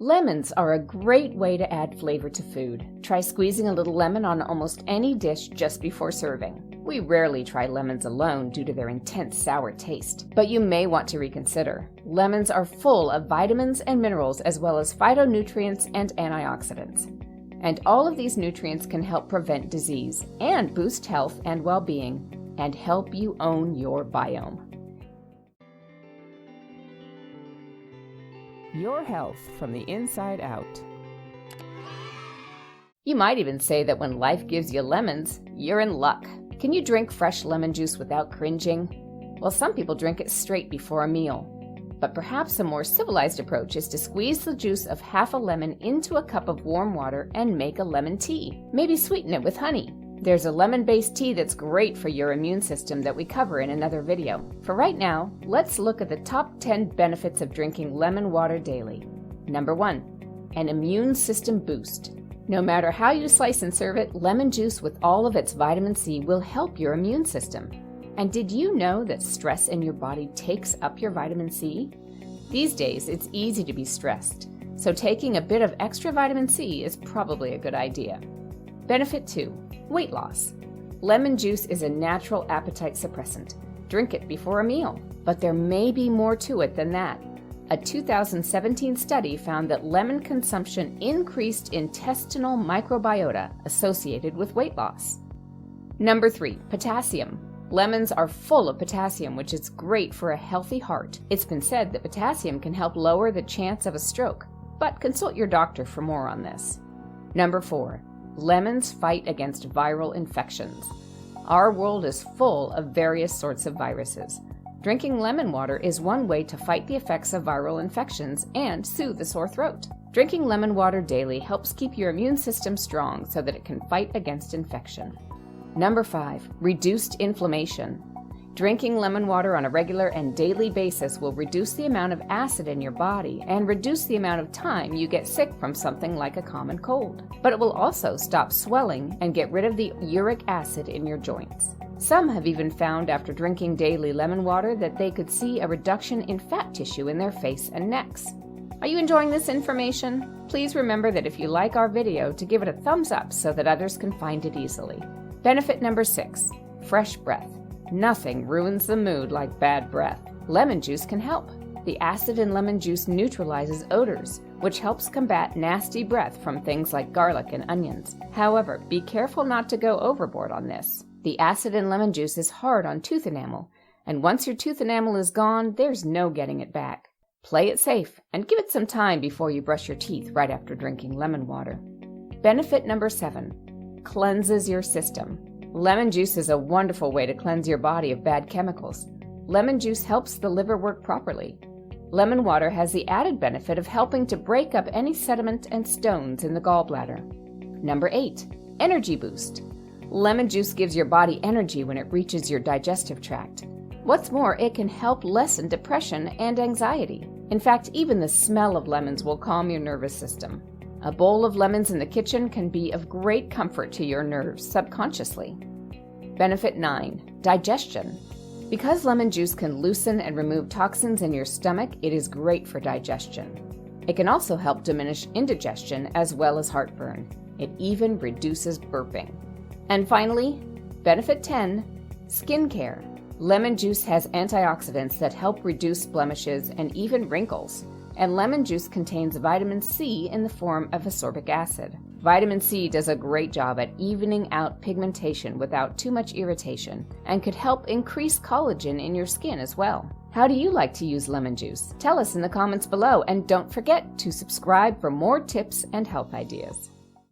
Lemons are a great way to add flavor to food. Try squeezing a little lemon on almost any dish just before serving. We rarely try lemons alone due to their intense sour taste, but you may want to reconsider. Lemons are full of vitamins and minerals as well as phytonutrients and antioxidants. And all of these nutrients can help prevent disease and boost health and well-being and help you own your biome. Your health from the inside out. You might even say that when life gives you lemons, you're in luck. Can you drink fresh lemon juice without cringing? Well, some people drink it straight before a meal. But perhaps a more civilized approach is to squeeze the juice of half a lemon into a cup of warm water and make a lemon tea. Maybe sweeten it with honey. There's a lemon-based tea that's great for your immune system that we cover in another video. For right now, let's look at the top 10 benefits of drinking lemon water daily. Number 1, an immune system boost. No matter how you slice and serve it, lemon juice with all of its vitamin C will help your immune system. And did you know that stress in your body takes up your vitamin C? These days, it's easy to be stressed, so taking a bit of extra vitamin C is probably a good idea. Benefit 2. Weight loss. Lemon juice is a natural appetite suppressant. Drink it before a meal. But there may be more to it than that. A 2017 study found that lemon consumption increased intestinal microbiota associated with weight loss. Number 3, potassium. Lemons are full of potassium, which is great for a healthy heart. It's been said that potassium can help lower the chance of a stroke, but consult your doctor for more on this. Number 4, lemons fight against viral infections. Our world is full of various sorts of viruses. Drinking lemon water is one way to fight the effects of viral infections and soothe a sore throat. Drinking lemon water daily helps keep your immune system strong so that it can fight against infection. Number 5, reduced inflammation. Drinking lemon water on a regular and daily basis will reduce the amount of acid in your body and reduce the amount of time you get sick from something like a common cold. But it will also stop swelling and get rid of the uric acid in your joints. Some have even found after drinking daily lemon water that they could see a reduction in fat tissue in their face and necks. Are you enjoying this information? Please remember that if you like our video to give it a thumbs up so that others can find it easily. Benefit number 6, fresh breath. Nothing ruins the mood like bad breath. Lemon juice can help. The acid in lemon juice neutralizes odors, which helps combat nasty breath from things like garlic and onions. However, be careful not to go overboard on this. The acid in lemon juice is hard on tooth enamel, and once your tooth enamel is gone, there's no getting it back. Play it safe and give it some time before you brush your teeth right after drinking lemon water. Benefit number 7, cleanses your system. Lemon juice is a wonderful way to cleanse your body of bad chemicals. Lemon juice helps the liver work properly. Lemon water has the added benefit of helping to break up any sediment and stones in the gallbladder. Number 8, energy boost. Lemon juice gives your body energy when it reaches your digestive tract. What's more, it can help lessen depression and anxiety. In fact, even the smell of lemons will calm your nervous system. A bowl of lemons in the kitchen can be of great comfort to your nerves subconsciously. Benefit 9, digestion. Because lemon juice can loosen and remove toxins in your stomach, it is great for digestion. It can also help diminish indigestion as well as heartburn. It even reduces burping. And finally, benefit 10, skincare. Lemon juice has antioxidants that help reduce blemishes and even wrinkles. And lemon juice contains vitamin C in the form of ascorbic acid. Vitamin C does a great job at evening out pigmentation without too much irritation and could help increase collagen in your skin as well. How do you like to use lemon juice? Tell us in the comments below, and don't forget to subscribe for more tips and health ideas.